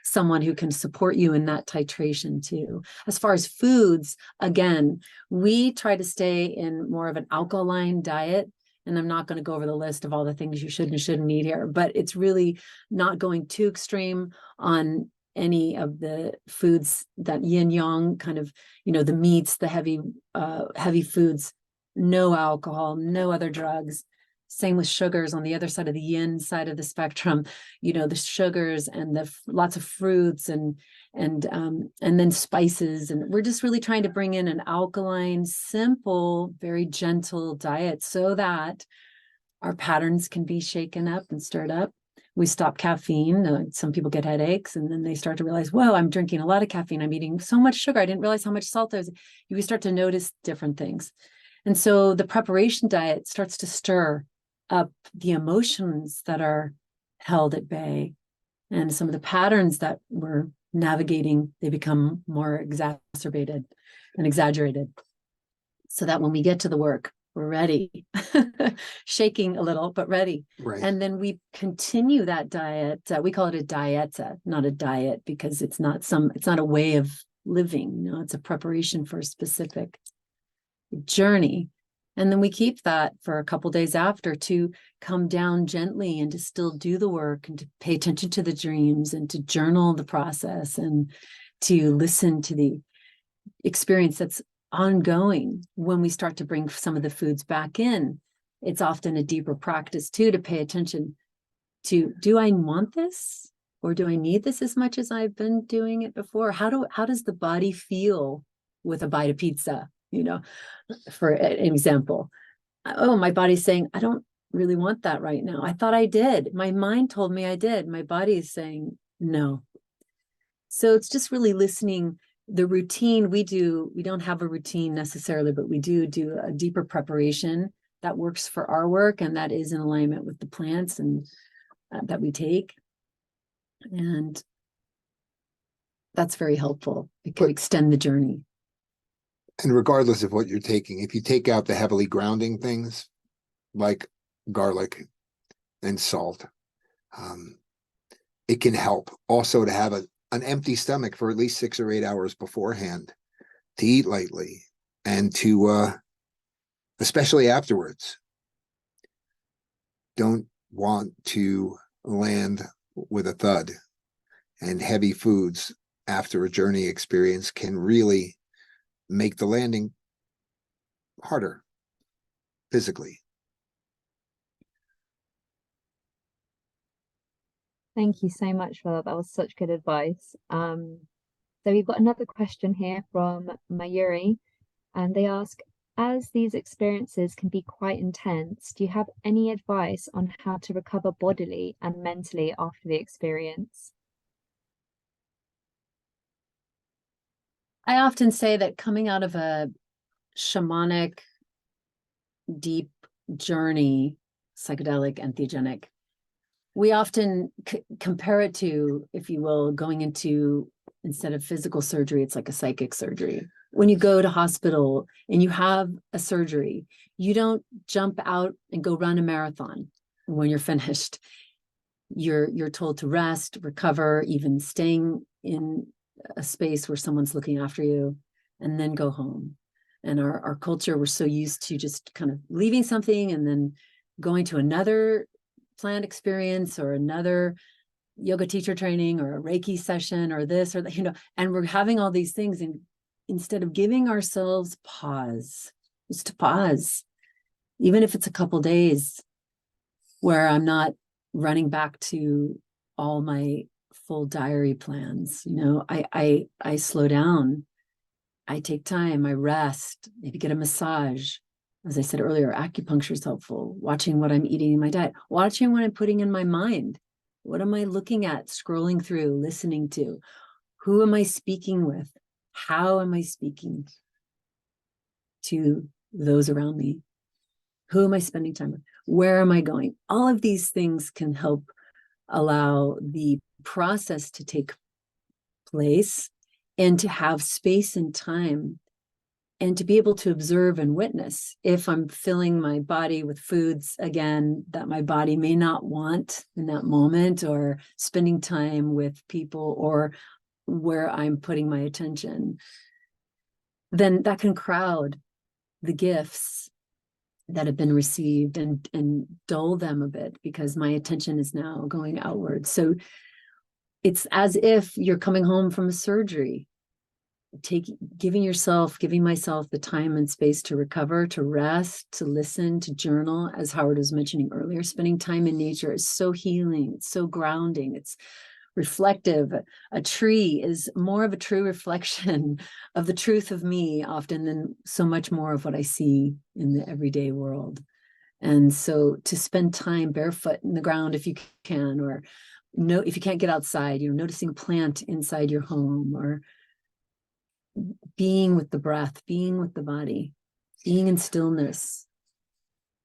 someone who can support you in that titration too. As far as foods, again, we try to stay in more of an alkaline diet. And I'm not going to go over the list of all the things you should and shouldn't eat here, but it's really not going too extreme on any of the foods, that yin yang kind of, the meats, the heavy foods, no alcohol, no other drugs. Same with sugars on the other side of the yin side of the spectrum, the sugars and the lots of fruits and then spices. And we're just really trying to bring in an alkaline, simple, very gentle diet so that our patterns can be shaken up and stirred up. We stop caffeine. Some people get headaches and then they start to realize, whoa, I'm drinking a lot of caffeine. I'm eating so much sugar. I didn't realize how much salt there was. You start to notice different things. And so the preparation diet starts to stir up the emotions that are held at bay, and some of the patterns that we're navigating, they become more exacerbated and exaggerated, so that when we get to the work, we're ready, shaking a little, but ready. Right. And then we continue that diet. We call it a dieta, not a diet, because it's not a way of living. It's a preparation for a specific journey. And then we keep that for a couple days after to come down gently and to still do the work and to pay attention to the dreams and to journal the process and to listen to the experience that's ongoing. When we start to bring some of the foods back in, it's often a deeper practice too, to pay attention to, do I want this or do I need this as much as I've been doing it before? How does the body feel with a bite of pizza? For an example, oh, my body's saying, I don't really want that right now. I thought I did. My mind told me I did. My body is saying no. So it's just really listening. The routine we don't have a routine necessarily, but we do a deeper preparation that works for our work, and that is in alignment with the plants and that we take. And that's very helpful. It can extend the journey. And regardless of what you're taking, if you take out the heavily grounding things like garlic and salt, it can help also to have an empty stomach for at least 6 or 8 hours beforehand, to eat lightly, and to, especially afterwards, don't want to land with a thud. And heavy foods after a journey experience can really make the landing harder physically. Thank you so much for that. That was such good advice. So we've got another question here from Mayuri, and they ask, as these experiences can be quite intense, do you have any advice on how to recover bodily and mentally after the experience? I often say that coming out of a shamanic, deep journey, psychedelic, entheogenic, we often compare it to, if you will, going into, instead of physical surgery, it's like a psychic surgery. When you go to hospital and you have a surgery, you don't jump out and go run a marathon. When you're finished, you're told to rest, recover, even staying in a space where someone's looking after you, and then go home. And our culture, we're so used to just kind of leaving something and then going to another planned experience or another yoga teacher training or a Reiki session or this or that, and we're having all these things. And instead of giving ourselves pause, just to pause, even if it's a couple days where I'm not running back to all my full diary plans, I slow down, I take time, I rest, maybe get a massage. As I said earlier, acupuncture is helpful. Watching what I'm eating in my diet, watching what I'm putting in my mind. What am I looking at, scrolling through, listening to? Who am I speaking with? How am I speaking to those around me? Who am I spending time with? Where am I going? All of these things can help allow the process to take place and to have space and time and to be able to observe and witness if I'm filling my body with foods, again, that my body may not want in that moment, or spending time with people, or where I'm putting my attention, then that can crowd the gifts that have been received and dull them a bit because my attention is now going outward. So it's as if you're coming home from a surgery, giving myself the time and space to recover, to rest, to listen, to journal. As Howard was mentioning earlier, spending time in nature is so healing, it's so grounding, it's reflective. A tree is more of a true reflection of the truth of me often than so much more of what I see in the everyday world. And so to spend time barefoot in the ground if you can, or if you can't get outside, noticing a plant inside your home, or being with the breath, being with the body, being in stillness.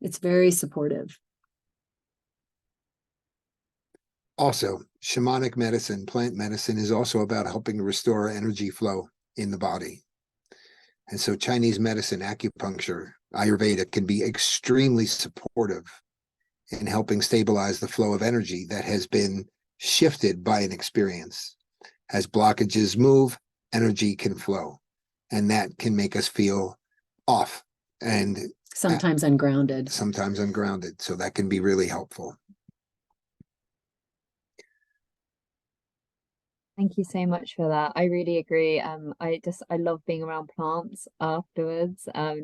It's very supportive. Also, shamanic medicine, plant medicine, is also about helping restore energy flow in the body. And so Chinese medicine, acupuncture, Ayurveda can be extremely supportive in helping stabilize the flow of energy that has been shifted by an experience. As blockages move, energy can flow, and that can make us feel off and sometimes ungrounded. So that can be really helpful. Thank you so much for that. I really agree. I love being around plants afterwards. I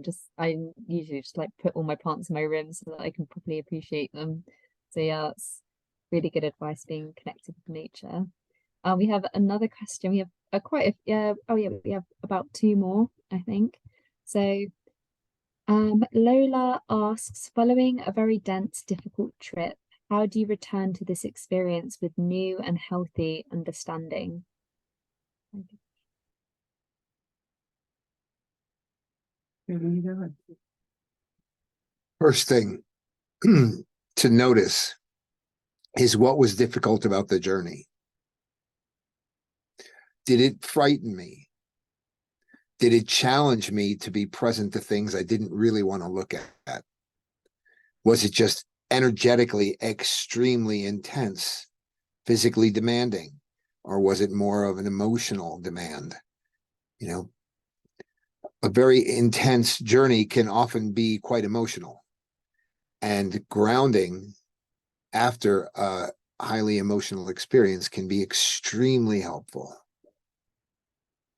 usually just like put all my plants in my room so that I can properly appreciate them. So yeah, that's really good advice, being connected with nature. We have another question. We have we have about two more, I think. So Lola asks, following a very dense, difficult trip, how do you return to this experience with new and healthy understanding? First thing to notice is what was difficult about the journey. Did it frighten me? Did it challenge me to be present to things I didn't really want to look at? Was it just energetically extremely intense, physically demanding, or was it more of an emotional demand? A very intense journey can often be quite emotional, and grounding after a highly emotional experience can be extremely helpful.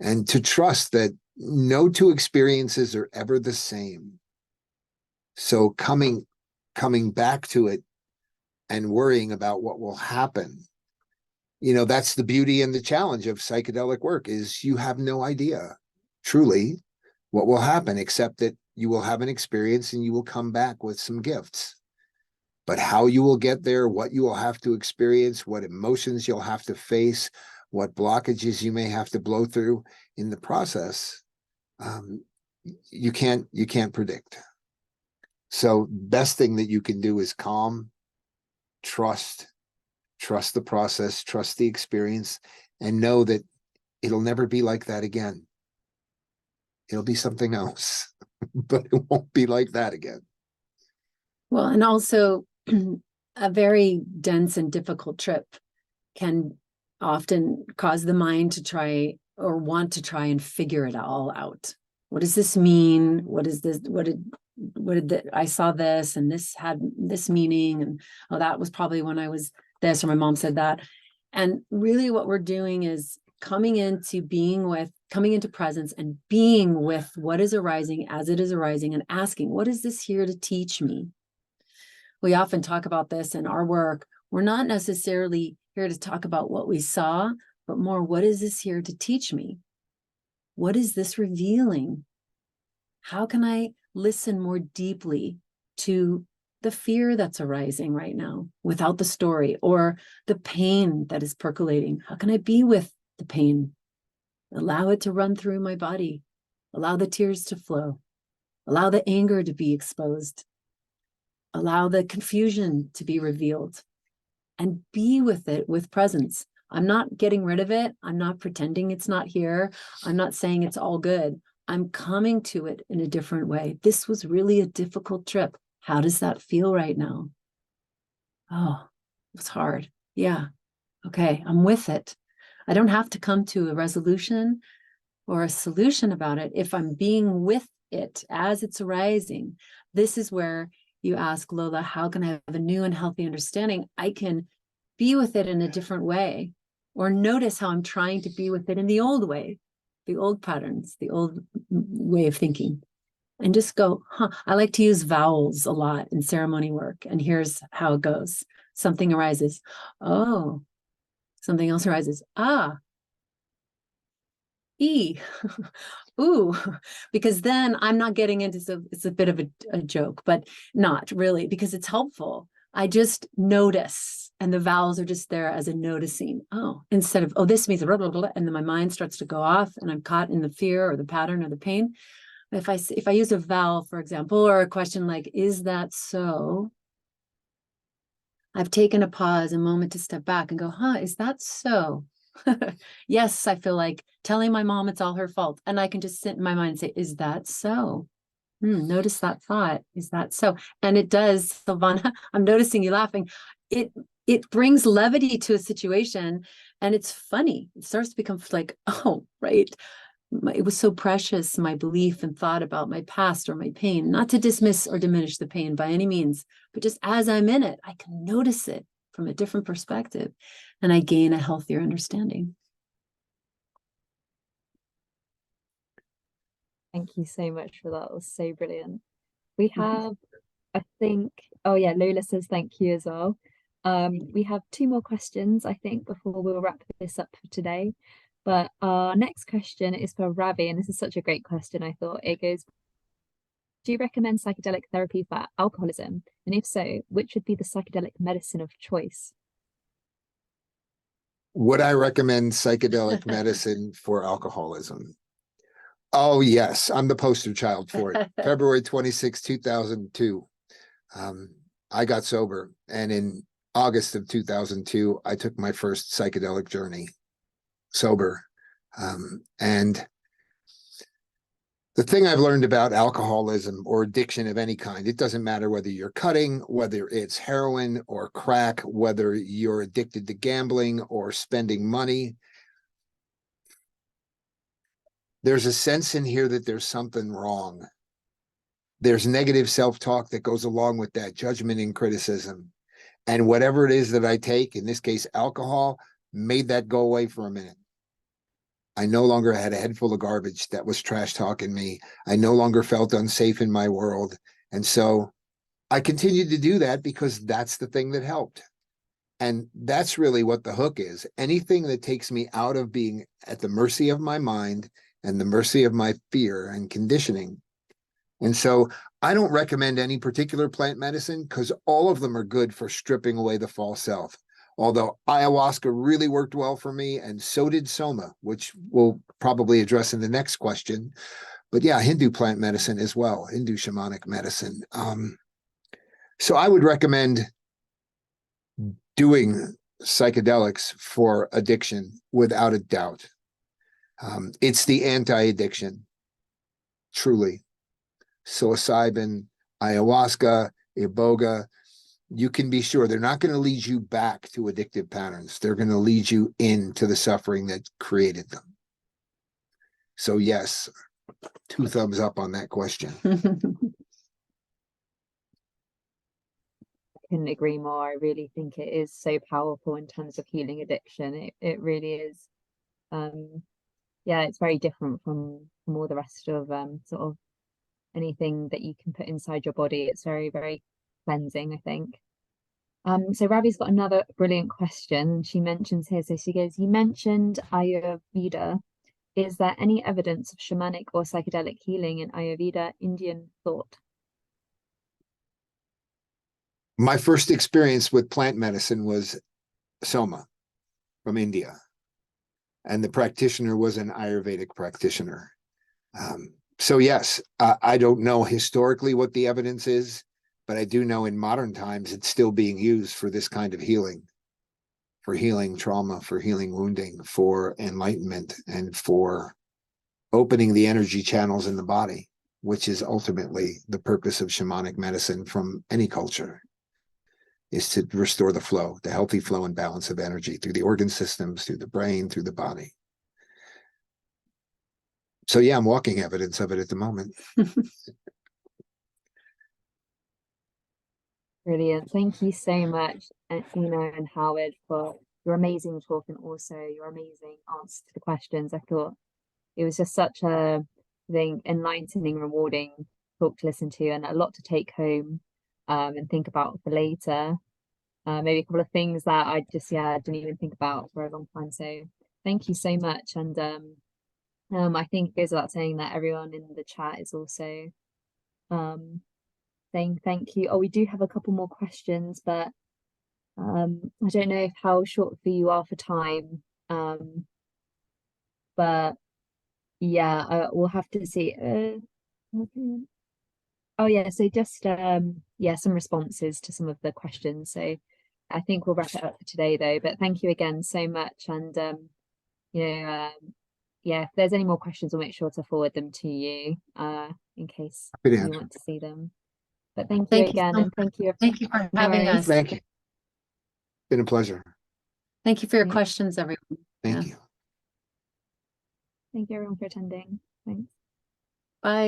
And to trust that no two experiences are ever the same. So coming back to it and worrying about what will happen, that's the beauty and the challenge of psychedelic work, is you have no idea truly what will happen, except that you will have an experience and you will come back with some gifts. But how you will get there, what you will have to experience, what emotions you'll have to face, what blockages you may have to blow through in the process, you can't predict. So best thing that you can do is calm, trust the process, trust the experience, and know that it'll never be like that again. It'll be something else, but it won't be like that again. Well, and also a very dense and difficult trip can often cause the mind to try or want to try and figure it all out. What does this mean? What is this? I saw this and this had this meaning, and oh, that was probably when I was this, or my mom said that. And really what we're doing is coming into presence and being with what is arising as it is arising, and asking, what is this here to teach me? We often talk about this in our work. We're not necessarily here to talk about what we saw, but more, what is this here to teach me? What is this revealing? How can I listen more deeply to the fear that's arising right now without the story, or the pain that is percolating? How can I be with the pain? Allow it to run through my body. Allow the tears to flow. Allow the anger to be exposed. Allow the confusion to be revealed, and be with it with presence. I'm not getting rid of it. I'm not pretending it's not here. I'm not saying it's all good. I'm coming to it in a different way. This was really a difficult trip. How does that feel right now? Oh, it's hard. Yeah. Okay. I'm with it. I don't have to come to a resolution or a solution about it. If I'm being with it as it's arising, this is where you ask, Lola, how can I have a new and healthy understanding? I can be with it in a different way, or notice how I'm trying to be with it in the old way, the old patterns, the old way of thinking, and just go, I like to use vowels a lot in ceremony work. And here's how it goes. Something arises. Oh, something else arises. Ah, E. Ooh, because then I'm not getting into, so it's a bit of a joke, but not really, because it's helpful. I just notice, and the vowels are just there as a noticing. Oh, instead of, oh, this means blah, blah, blah, and then my mind starts to go off and I'm caught in the fear or the pattern or the pain. If I use a vowel, for example, or a question like, is that so? I've taken a pause, a moment to step back and go, is that so? Yes, I feel like telling my mom it's all her fault. And I can just sit in my mind and say, is that so? Notice that thought. Is that so? And it does, Silvana, I'm noticing you laughing. It brings levity to a situation, and it's funny. It starts to become like, oh, right. It was so precious, my belief and thought about my past or my pain, not to dismiss or diminish the pain by any means, but just as I'm in it, I can notice it from a different perspective, and I gain a healthier understanding. Thank you so much for that. It was so brilliant. We have, I think, oh yeah, Lola says thank you as well. We have 2 more questions, I think, before we'll wrap this up for today. But our next question is for Ravi, and this is such a great question, I thought. It goes, do you recommend psychedelic therapy for alcoholism? And if so, which would be the psychedelic medicine of choice? Would I recommend psychedelic medicine for alcoholism? Oh, yes. I'm the poster child for it. February 26, 2002. I got sober. And in August of 2002, I took my first psychedelic journey sober. And the thing I've learned about alcoholism or addiction of any kind, it doesn't matter whether you're cutting, whether it's heroin or crack, whether you're addicted to gambling or spending money. There's a sense in here that there's something wrong. There's negative self-talk that goes along with that, judgment and criticism. And whatever it is that I take, in this case, alcohol, made that go away for a minute. I no longer had a head full of garbage that was trash talking me. I no longer felt unsafe in my world. And so I continued to do that because that's the thing that helped. And that's really what the hook is. Anything that takes me out of being at the mercy of my mind and the mercy of my fear and conditioning. And so I don't recommend any particular plant medicine because all of them are good for stripping away the false self. Although ayahuasca really worked well for me, and so did soma, which we'll probably address in the next question. But yeah, Hindu plant medicine as well, Hindu shamanic medicine. So I would recommend doing psychedelics for addiction without a doubt. It's the anti-addiction, truly. Psilocybin, ayahuasca, iboga, you can be sure they're not going to lead you back to addictive patterns. They're going to lead you into the suffering that created them. So yes, 2 thumbs up on that question. Couldn't agree more. I really think it is so powerful in terms of healing addiction. It really is. Yeah, it's very different from all the rest of sort of anything that you can put inside your body. It's very, very cleansing, I think. So Ravi's got another brilliant question. She mentions here, so she goes, you mentioned Ayurveda. Is there any evidence of shamanic or psychedelic healing in Ayurveda Indian thought? My first experience with plant medicine was soma from India. And the practitioner was an Ayurvedic practitioner. So yes, I don't know historically what the evidence is, but I do know in modern times it's still being used for this kind of healing, for healing trauma, for healing wounding, for enlightenment, and for opening the energy channels in the body, which is ultimately the purpose of shamanic medicine from any culture, is to restore the flow, the healthy flow and balance of energy through the organ systems, through the brain, through the body. So yeah, I'm walking evidence of it at the moment. Brilliant. Thank you so much, Ina and Howard, for your amazing talk and also your amazing answers to the questions. I thought it was just such a enlightening, rewarding talk to listen to, and a lot to take home and think about for later. Maybe a couple of things that I just didn't even think about for a long time. So thank you so much. And I think it goes without saying that everyone in the chat is also saying thank you. Oh, we do have a couple more questions, but I don't know how short for you are for time. But yeah, we'll have to see. Oh yeah, so just some responses to some of the questions. So I think we'll wrap it up for today though. But thank you again so much. And if there's any more questions, we'll make sure to forward them to you in case you want to see them. But thank you again, and thank you. Thank you for having us. Thank you. Been a pleasure. Thank you for your questions, everyone. Thank you. Thank you everyone for attending. Thanks. Bye.